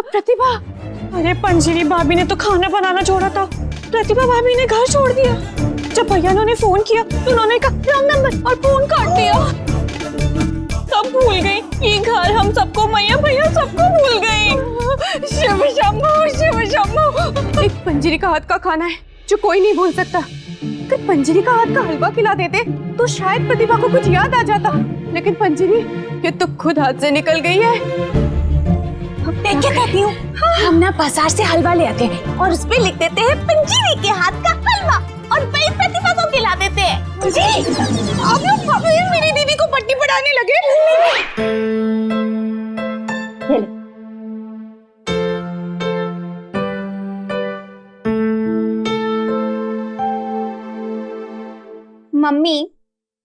प्रतिभा, अरे पंजीरी भाभी ने तो खाना बनाना छोड़ा था, प्रतिभा भाभी ने घर छोड़ दिया। जब भैया ने फोन किया तो उन्होंने कहा रॉन्ग नंबर और फोन काट दिया। सब भूल गई, ये घर हम सबको, मैया भैया सबको भूल गई। शिव शंभू, शिव शंभू। एक पंजीरी का हाथ का खाना है जो कोई नहीं भूल सकता। अगर पंजीरी का हाथ का हलवा खिला देते तो शायद प्रतिभा को कुछ याद आ जाता, लेकिन पंजीरी ये तो खुद हाथ से निकल गई है। मैं क्या कहती हूँ, हम ना बाजार से हलवा ले आते हैं और उस पे लिख देते हैं पंजीरी के हाथ का हलवा और वही प्रतिभा को खिला देते हैं। जी, आप लोग अभी मेरी दीदी को पट्टी पढ़ाने लगे। मम्मी,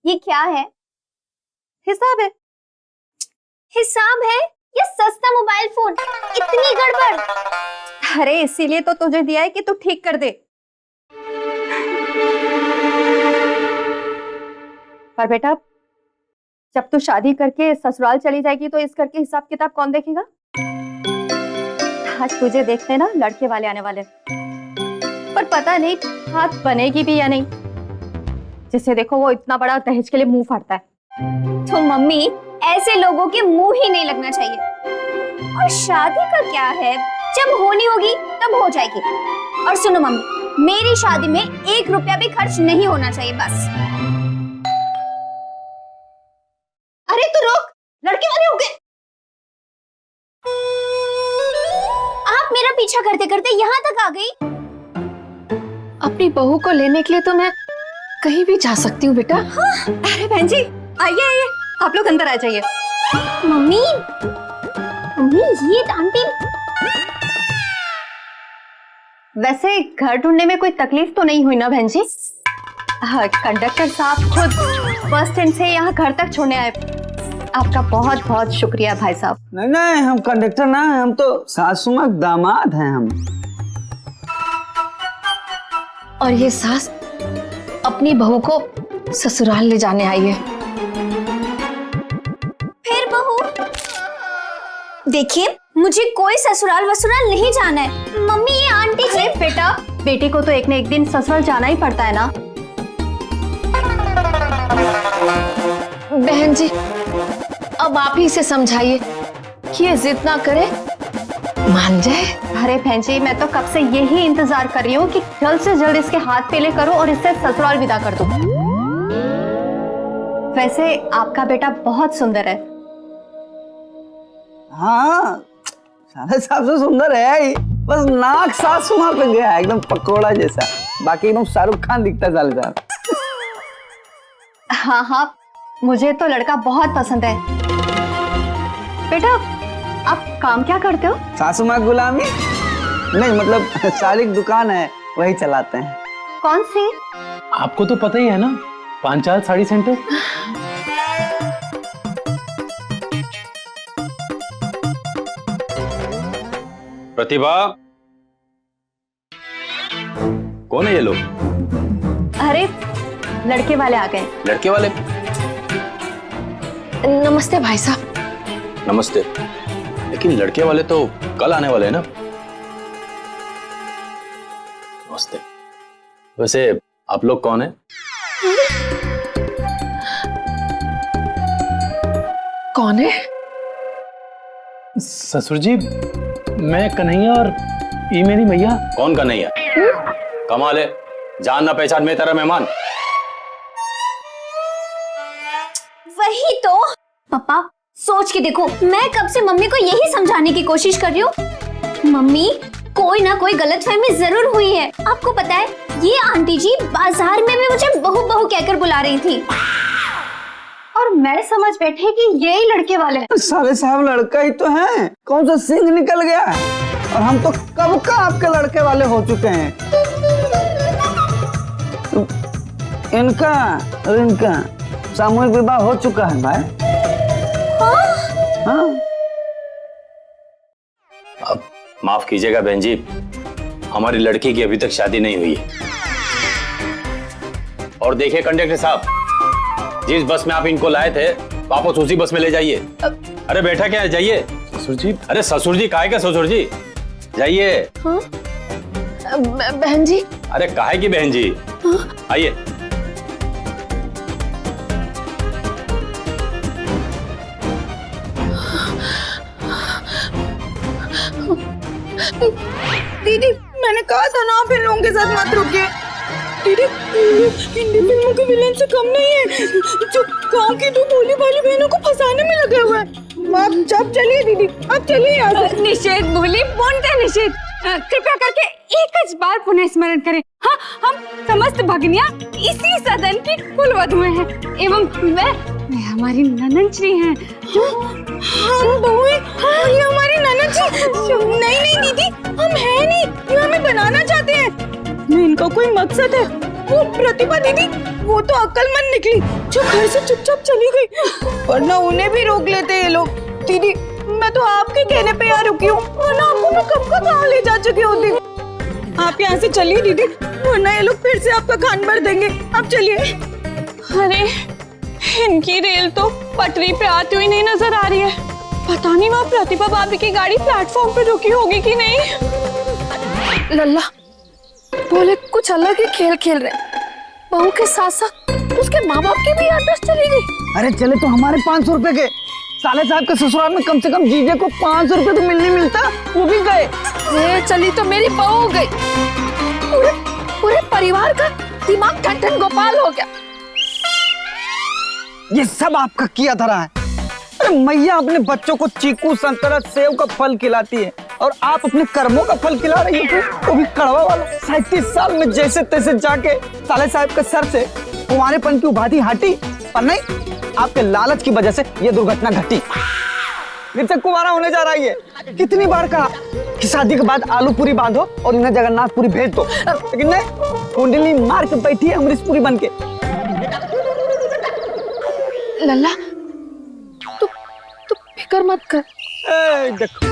ये क्या है? हिसाब है। हिसाब है या सस्ता मोबाइल फोन? इतनी गड़बड़। अरे इसीलिए तो तुझे दिया है कि तू ठीक कर दे। पर बेटा, जब तू शादी करके ससुराल चली जाएगी तो इस घर के हिसाब किताब कौन देखेगा? आज तुझे देखते ना लड़के वाले आने वाले, पर पता नहीं हाथ बनेगी भी या नहीं। जिसे देखो वो इतना बड़ा दहेज के लिए मुंह फाड़ता है। तो मम्मी, ऐसे लोगों के मुंह ही नहीं लगना चाहिए। और शादी का क्या है, जब होनी होगी तब हो जाएगी। और सुनो मम्मी, मेरी शादी में 1 रुपया भी खर्च नहीं होना चाहिए बस। अरे तू रुक, लड़के वाले हो गए। आप मेरा पीछा करते करते यहाँ तक आ गई। अपनी बहू को लेने के लिए तो मैं कहीं भी जा सकती हूँ बेटा। हाँ। अरे बहन जी, आइए आइए, आप लोग अंदर आ जाइए। मम्मी, मम्मी ये आंटी। वैसे घर ढूंढने में कोई तकलीफ तो नहीं हुई ना बहन जी? हाँ, कंडक्टर साहब खुद बस स्टैंड से यहाँ घर तक छोड़ने आए। आपका बहुत बहुत शुक्रिया भाई साहब। नहीं नहीं, हम कंडक्टर ना हैं, हम तो सासू माँ के दामाद हैं हम। और ये सास अपनी बहू को ससुराल ले जाने आई है। फिर बहू, देखिए मुझे कोई ससुराल वसुराल नहीं जाना है। मम्मी ये आंटी जी। अरे बेटा, बेटी को तो एक न एक दिन ससुराल जाना ही पड़ता है ना। बहन जी, अब आप ही से समझाइए कि ये जिद ना करे, मान जाए। अरे बहन जी, मैं तो कब से यही इंतजार कर रही हूँ कि जल्द से जल्द इसके हाथ पीले करो और इससे ससुराल विदा कर दो। वैसे आपका बेटा बहुत सुंदर है। हाँ, सारे साहब से सुंदर है ही, बस नाक सासू माँ पे गया है एकदम पकोड़ा जैसा। बाकी एकदम शाहरुख खान दिखता है साले साहब। हाँ हाँ, मुझे तो लड़का बहुत पसंद है। बेटा, आप काम क्या करते हो? सासू माँ गुलामी नहीं, मतलब साड़ी की दुकान है, वही चलाते हैं। कौन सी? आपको तो पता ही है ना, पांचाल साड़ी सेंटर। प्रतिभा, कौन है ये लोग? अरे लड़के वाले आ गए। लड़के वाले? नमस्ते भाई साहब। नमस्ते। लेकिन लड़के वाले तो कल आने वाले हैं ना? नमस्ते। वैसे आप लोग कौन हैं? कौन है? ससुर जी, मैं कन्हैया और ये मेरी मैया। कौन कन्हैया? कमाल है, जान ना पहचान में तेरा मेहमान। वही तो पापा, सोच के देखो, मैं कब से मम्मी को यही समझाने की कोशिश कर रही हूँ। मम्मी, कोई ना कोई गलतफहमी जरूर हुई है। आपको पता है, ये आंटी जी बाजार में भी मुझे बहू बहू कहकर बुला रही थी। और मैं समझ बैठे कि यही लड़के वाले हैं। साले साहब लड़का ही तो है, कौन सा सिंह निकल गया है? और हम तो कब का आपके लड़के वाले हो चुके हैं। इनका और इनका सामूहिक विवाह हो चुका है भाई। हाँ। अब माफ कीजिएगा बहन जी, हमारी लड़की की अभी तक शादी नहीं हुई है। और देखिए कंडक्टर साहब, जिस बस में आप इनको लाए थे वापस उसी बस में ले जाइए। अरे बैठा क्या है, जाइए। ससुर जी। अरे ससुर जी काहे का ससुर जी, जाइए। बहन जी। अरे काहे की बहन जी, आइए। दीदी मैंने कहा था ना आप इन लोगों के साथ मत रुकिए। दीदी हिंदी फिल्मों के विलेन से कम नहीं है, जो गांव की दो भोली भाली बहनों को फंसाने में लगे हुए हैं। आप चलिए दीदी, आप चलिए यहाँ से। निषेध बोली बोलते निषेध, कृपया करके एक बार पुनः स्मरण करें। हाँ, हम समस्त भगनिया इसी सदन की कुलवधुएं हैं एवं वे हमारी ननद श्री हैं। हम बहुएं, ये हमारी ननद जी। नहीं दीदी, हम हैं नहीं, ये हमें बनाना चाहते हैं। इनका कोई मकसद है। वो प्रतिभा दीदी, वो तो अक्लमंद निकली जो घर से चुपचाप चली गई, वरना उन्हें भी रोक लेते ये लोग। दीदी मैं तो आपके कहने पे यहाँ रुकी हूँ, वरना आपको मैं कब का गाँव ले जा चुकी होती। आप यहाँ से चलिए दीदी, वरना ये लोग फिर से आपका खान भर देंगे। आप चलिए। अरे इनकी रेल तो पटरी पे आती हुई नहीं नजर आ रही है। पता नहीं वहाँ प्रतिभा भाभी की गाड़ी प्लेटफॉर्म पे रुकी होगी कि नहीं। लल्ला बोले कुछ अलग ही खेल खेल रहे, बहू के साथ साथ उसके माँ बाप की भी याददाश्त चली गई। अरे चले तो हमारे 500 रुपए के, साले साहब के ससुराल में कम से कम जीजे को 500 रुपए तो मिलता, वो भी गए। ये चली तो मेरी बहू हो गई, पूरे परिवार का दिमाग ठन गोपाल हो गया। ये सब आपका किया धरा है। अरे मैया अपने बच्चों को चीकू संतरा सेव का फल खिलाती है और आप अपने कर्मों का फल खिला रही हो, वो भी कड़वा वाला। 37 साल में जैसे तैसे जाके साले साहब के सर से कुंवारेपन की उपाधि हटी, पर नहीं, आपके लालच की वजह से ये दुर्घटना घटी। फिर से कुंवारा होने जा रहा है। कितनी बार कहा कि शादी के बाद आलू पूरी बांधो और इन्हें जगन्नाथपुरी भेज दो, लेकिन नहीं, कुंडली मार के बैठी है अमरीशपुरी बन के। लल्ला तू फिक्र मत कर। देखो,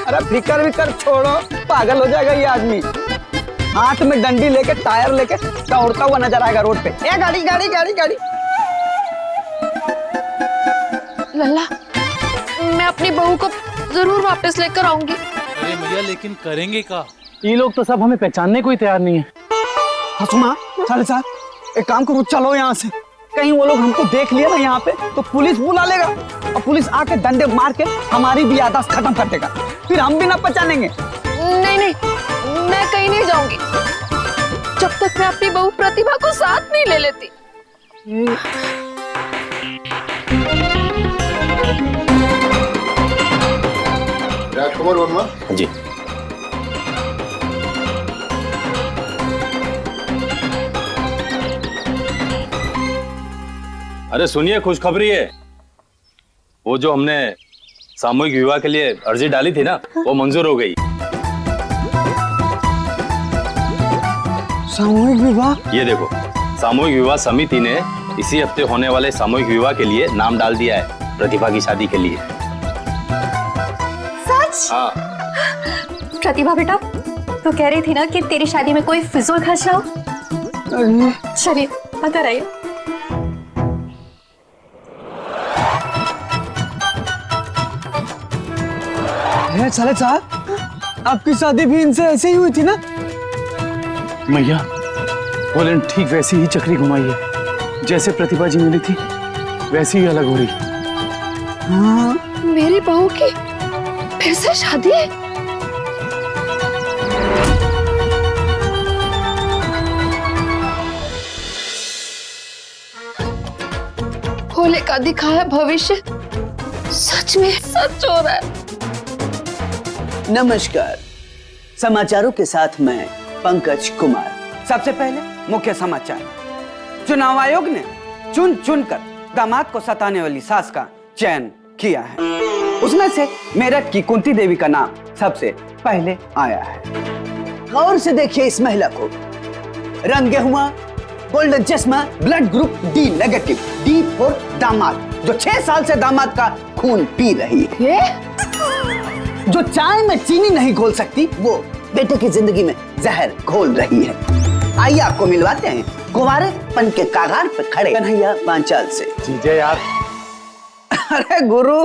अरे फिकर विकर छोड़ो, पागल हो जाएगा ये आदमी। हाथ में डंडी लेके टायर लेके दौड़ता हुआ नजर आएगा रोड पे। ए गाड़ी गाड़ी गाड़ी गाड़ी। लल्ला मैं अपनी बहू को जरूर वापस लेकर आऊंगी। अरे भैया लेकिन करेंगे क्या? ये लोग तो सब हमें पहचानने को ही तैयार नहीं है। हसुमा, साले साहब एक काम करो, चलो यहाँ से। कहीं वो लोग हमको देख लिया ना यहाँ पे तो पुलिस बुला लेगा और पुलिस आके डंडे मार के हमारी भी याददाश्त खत्म कर देगा, फिर हम भी ना पहचानेंगे। नहीं मैं कहीं नहीं जाऊंगी जब तक मैं अपनी बहू प्रतिभा को साथ नहीं ले लेती। राजकुमार वर्मा जी। अरे सुनिए, खुशखबरी है। वो जो हमने सामूहिक विवाह के लिए अर्जी डाली थी ना, वो मंजूर हो गई। सामूहिक विवाह? ये देखो, सामूहिक विवाह समिति ने इसी हफ्ते होने वाले सामूहिक विवाह के लिए नाम डाल दिया है, प्रतिभा की शादी के लिए। सच? हाँ। प्रतिभा बेटा, तो कह रही थी ना कि तेरी शादी में कोई फिजूल खर्च ना हो। चलिए अंदर आइए। साले साहब, आपकी शादी भी इनसे ऐसे ही हुई थी ना? मैया बोले ठीक वैसी ही चक्री घुमाई है, जैसे प्रतिभा जी मिली थी वैसी ही अलग हो रही। हाँ। मेरी बहू की फिर से शादी है? भोले का दिखाया भविष्य सच में सच हो रहा है। नमस्कार, समाचारों के साथ मैं पंकज कुमार। सबसे पहले मुख्य समाचार। चुनाव आयोग ने चुन चुन कर दामाद को सताने वाली सास का चयन किया है। उसमें से मेरठ की कुंती देवी का नाम सबसे पहले आया है। गौर से देखिए इस महिला को। रंग गेहुआ, गोल्डन चश्मा, blood group D negative, D for दामाद, जो 6 साल से दामाद का खून पी रही है। जो चाय में चीनी नहीं घोल सकती, वो बेटे की जिंदगी में जहर घोल रही है। आइए आपको मिलवाते हैं कुंवारेपन के कागार पे खड़े कन्हैया पांचाल से। जीजे यार। अरे गुरु,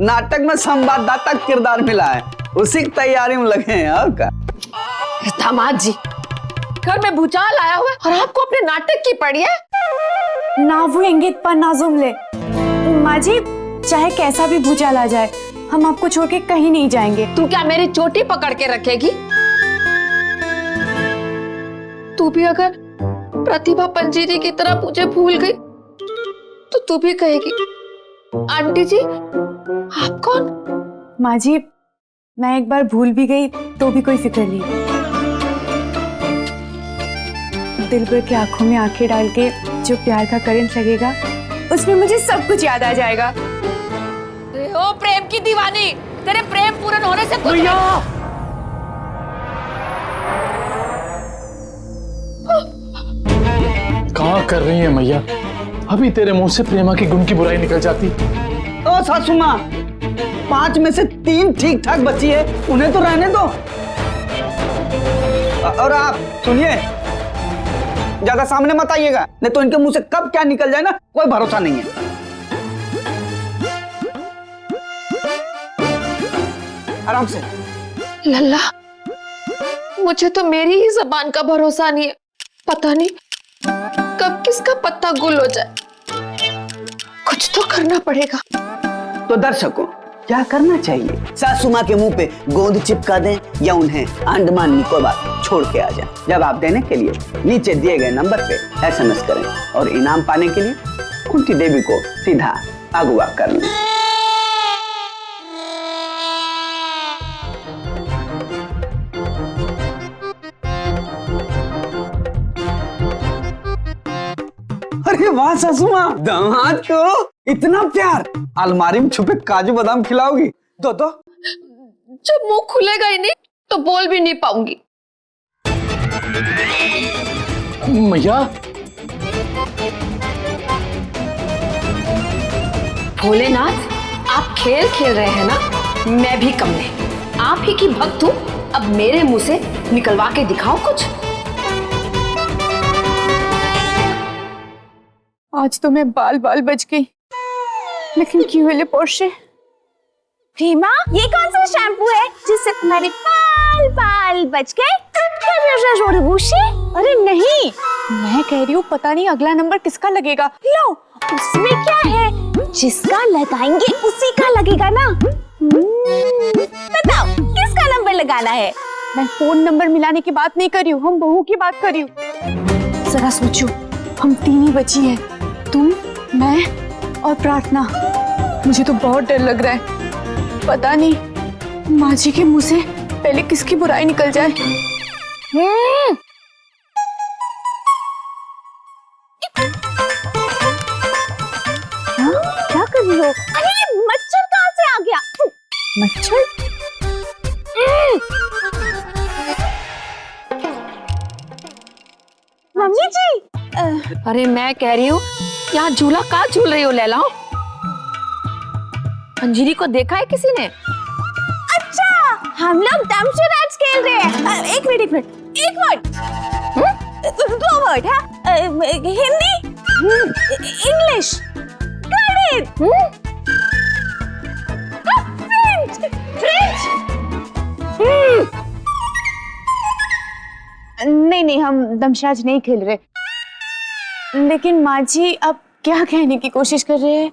नाटक में संवाददाता किरदार मिला है, उसी की तैयारी में लगे हैं। और क्या? दामाद जी, घर में भूचाल आया हुआ है और आपको अपने नाटक की पड़ी है। ना वो इंगित पर ना जुमले। माँ जी, चाहे कैसा भी भूचाल आ जाए, हम आपको छोड़ के कहीं नहीं जाएंगे। तू क्या मेरी चोटी पकड़ के रखेगी? तू भी अगर प्रतिभा पंजीरी की तरह मुझे भूल गई तो तू भी कहेगी आंटी जी आप कौन? माँ जी, मैं एक बार भूल भी गई तो भी कोई फिक्र नहीं। दिलबर की आंखों में आंखें डाल के जो प्यार का करंट लगेगा, उसमें मुझे सब कुछ याद आ जाएगा। ओ प्रेम की दीवानी, तेरे प्रेम पूर्ण होने से कुछ कहाँ कर रही है मैया? अभी तेरे मुंह से प्रेमा की गुण की बुराई निकल जाती। ओ सासू माँ, 5 में से 3 ठीक ठाक बची है, उन्हें तो रहने दो। और आप सुनिए, ज्यादा सामने मत आइएगा, नहीं तो इनके मुंह से कब क्या निकल जाए ना, कोई भरोसा नहीं है। आराम से। लल्ला, मुझे तो मेरी ही जबान का भरोसा नहीं है। पता नहीं कब किसका पत्ता गुल हो जाए। कुछ तो करना पड़ेगा। तो दर्शकों, क्या करना चाहिए? सासू माँ के मुंह पे गोंद चिपका दें या उन्हें अंडमान निकोबार छोड़ के आ जाएं? जवाब देने के लिए नीचे दिए गए नंबर पे SMS करें और इनाम पाने के लिए कुंती देवी को सीधा अगवा कर लें। अरे वाह सासू माँ, दामाद को इतना प्यार। अलमारी में छुपे काजू बादाम खिलाओगी? दो। जब मुंह खुलेगा ही नहीं तो बोल भी नहीं पाऊंगी। मैया, भोलेनाथ, आप खेल खेल रहे हैं ना? मैं भी कम नहीं, आप ही की भक्त हूँ। अब मेरे मुंह से निकलवा के दिखाओ कुछ। आज तो मैं बाल बाल बच गई, लेकिन क्यों ले पोर्शे? प्रेमा, ये कौन सा शैम्पू है जिससे तुम्हारे बाल बाल बच गए? अरे नहीं, मैं कह रही हूँ पता नहीं अगला नंबर किसका लगेगा। लो, उसमें क्या है? जिसका लगाएंगे उसी का लगेगा ना। बताओ किसका नंबर लगाना है? मैं फोन नंबर मिलाने की बात नहीं कर रही हूँ, हम बहू की बात कर रही हूँ। जरा सोचो, हम 3 ही बची हैं, तुम, मैं और प्रार्थना। मुझे तो बहुत डर लग रहा है, पता नहीं माँ जी के मुंह से पहले किसकी बुराई निकल जाए। क्या कर रही हो? अरे ये मच्छर कहाँ से आ गया? मच्छर? मम्मी जी, अरे मैं कह रही हूँ, यहाँ झूला कहाँ झूल रही हो लैला? अंजीरी को देखा है किसी ने? अच्छा, हम लोग दमशराज खेल रहे हैं। एक मिनट, 2 वर्ड है। हिंदी, इंग्लिश, गणित, फ्रेंच। नहीं, हम दमशराज नहीं खेल रहे। लेकिन माँ जी अब क्या कहने की कोशिश कर रहे हैं?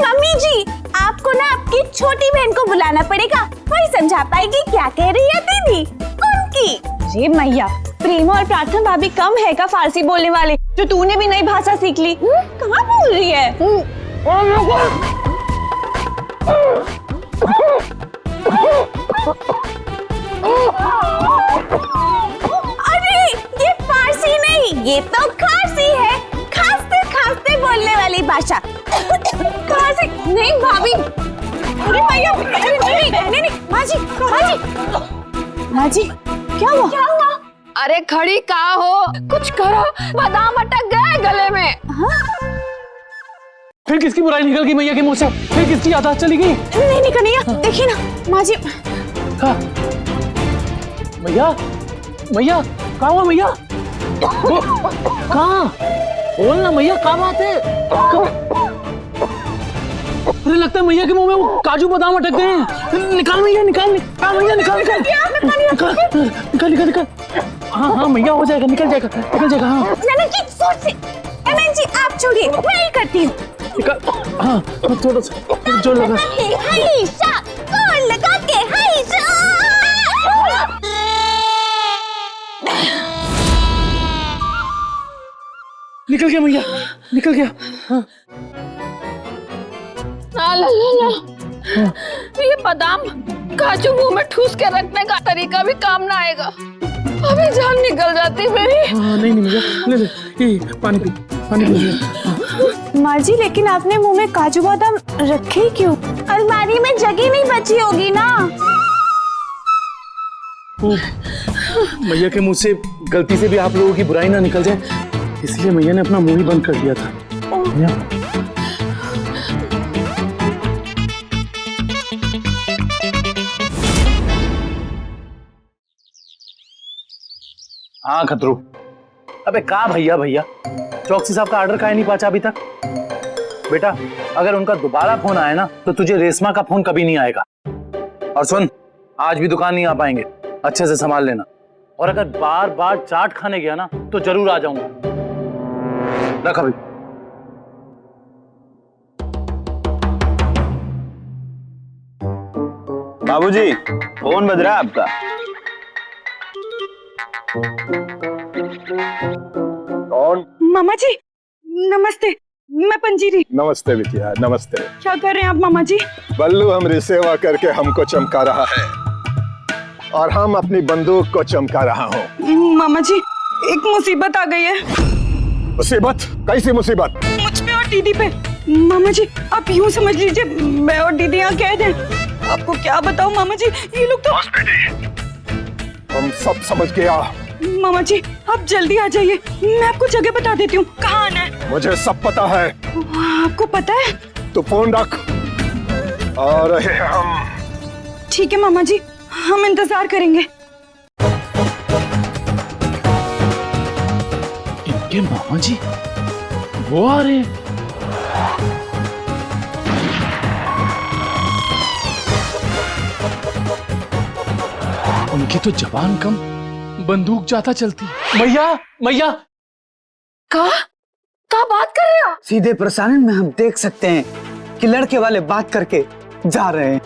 मम्मी जी, आपको ना आपकी छोटी बहन को बुलाना पड़ेगा, वही समझा पाएगी क्या कह रही है दीदी उनकी। अरे मैया, प्रेमा और प्रार्थना भाभी कम है का फारसी बोलने वाले, जो तूने भी नई भाषा सीख ली? कहाँ बोल रही है? अरे ये फारसी नहीं, ये तो खारसी है, खांसते खांसते बोलने वाली भाषा। खांसी नहीं भाभी। अरे भैया, नहीं, माँ जी, क्या हुआ? अरे खड़ी कहाँ हो? कुछ करो, बादाम अटक गए गले में। फिर किसकी बुराई निकल गई मैया के मुंह से? फिर किसकी यादाश्त चली गई? नहीं कन्हैया, देखिए ना माँ जी। कहाँ? मैया, कहाँ हुआ मैया? कहाँ? बोल ना मैया, क्या बात है? अरे लगता है मैया के मुंह में वो काजू बादाम अटक गए हैं। निकाल मैया, निकाल मैया, निकाल। हाँ मैया, हो जाएगा, निकल जाएगा। हाँ ननद जी सोच से, ननद जी आप छोड़िए, मैं ही करती हूँ। हाँ थोड़ा सा जोर लगा। हाइशा, जोर लगा के हाइशा। निकल गया मैया, निकल गया। हाँ। ला ये बादाम काजू मुंह में ठूस के रखने का तरीका भी काम ना आएगा। अभी जान निकल जाती मेरी। हाँ नहीं मैया, ले ये पानी पी। माँ जी लेकिन आपने मुंह में काजू बादाम रखे ही क्यों? अलमारी में जगह नहीं बची होगी ना। मैया के मुंह से गलती से भी आप लोगों की बुराई ना निकल जाए, इसलिए मैया ने अपना मुंह ही बंद कर दिया था। हाँ खतरू, अबे का भैया चौकसी साहब का ऑर्डर काहे नहीं पहुंचा अभी तक? बेटा अगर उनका दोबारा फोन आया ना तो तुझे रेशमा का फोन कभी नहीं आएगा। और सुन, आज भी दुकान नहीं आ पाएंगे, अच्छे से संभाल लेना। और अगर बार बार चाट खाने गया ना तो जरूर आ जाऊंगा। रख अभी। बाबूजी, फोन बज रहा है आपका। कौन? मामा जी नमस्ते, मैं पंजीरी। नमस्ते बिटिया, नमस्ते। क्या कर रहे हैं आप मामा जी? बल्लू हमरी सेवा करके हमको चमका रहा है और हम अपनी बंदूक को चमका रहा हूँ। मामा जी एक मुसीबत आ गई है। मुसीबत? कैसी मुसीबत? मुझ पे और दीदी पे। मामा जी आप यूं समझ लीजिए, मैं और दीदी यहाँ कैद हैं। आपको क्या बताऊं मामा जी, ये लोग तो। हम सब समझ गया। मामा जी आप जल्दी आ जाइए, मैं आपको जगह बता देती हूँ कहाँ आना है। मुझे सब पता है। आपको पता है? तो फोन रख। आ रहे हम। ठीक है मामा जी, हम इंतजार करेंगे। इनके मामा जी वो आ रहे हैं। उनकी तो जबान कम, बंदूक ज्यादा चलती। मैया क्या बात कर रहे हो? सीधे प्रसारण में हम देख सकते हैं कि लड़के वाले बात करके जा रहे हैं।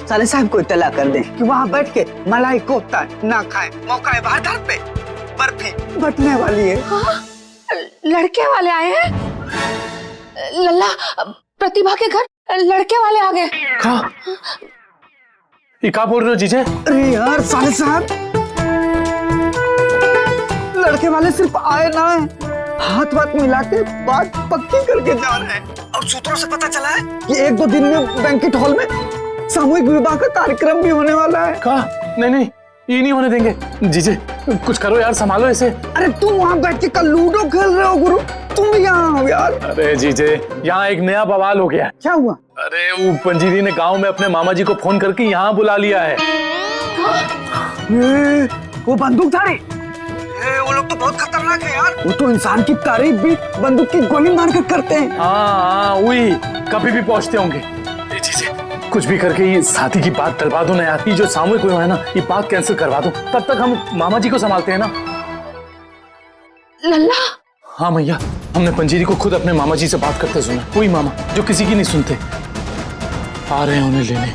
साले साहब को इत्तला कर दें कि वहाँ बैठ के मलाई कोफ्ता ना खाएं। मौका है वारदात पे बर्फी बटने वाली है। लड़के वाले आए हैं? लल्ला, प्रतिभा के घर लड़के वाले आ गए। क्या बोल रहे हो जीजे? अरे यार साले साहब, लड़के वाले सिर्फ आए ना, हाथ वाथ मिला के बात पक्की करके जा रहे हैं। और सूत्रों से पता चला है कि 1-2 दिन में बैंकेट हॉल में सामूहिक विवाह का कार्यक्रम भी होने वाला है। नहीं ये नहीं होने देंगे। जीजे कुछ करो यार, संभालो इसे। अरे तुम वहाँ बैठ के कल लूडो खेल रहे हो गुरु, तुम यहाँ हो यार। अरे जीजे यहाँ एक नया बवाल हो गया। क्या हुआ? अरे वो पंजीरी ने गांव में अपने मामा जी को फोन करके यहाँ बुला लिया है। वो बंदूकधारी, वो लोग तो बहुत खतरनाक है यार। वो तो इंसान की तारीफ भी बंदूक की गोली मार कर करते हैं। हाँ वही, कभी भी पहुंचते होंगे। जीजे कुछ भी करके ये शादी की बात टलवा दो ना यार। ये जो सामूहिक हुआ है ना, ये बात कैंसिल करवा दो, तब तक हम मामा जी को संभालते हैं ना। लल्ला। हाँ मैया, हमने पंजीरी को खुद अपने मामा जी से बात करते सुना। कोई मामा जो किसी की नहीं सुनते, आ रहे हैं उन्हें लेने।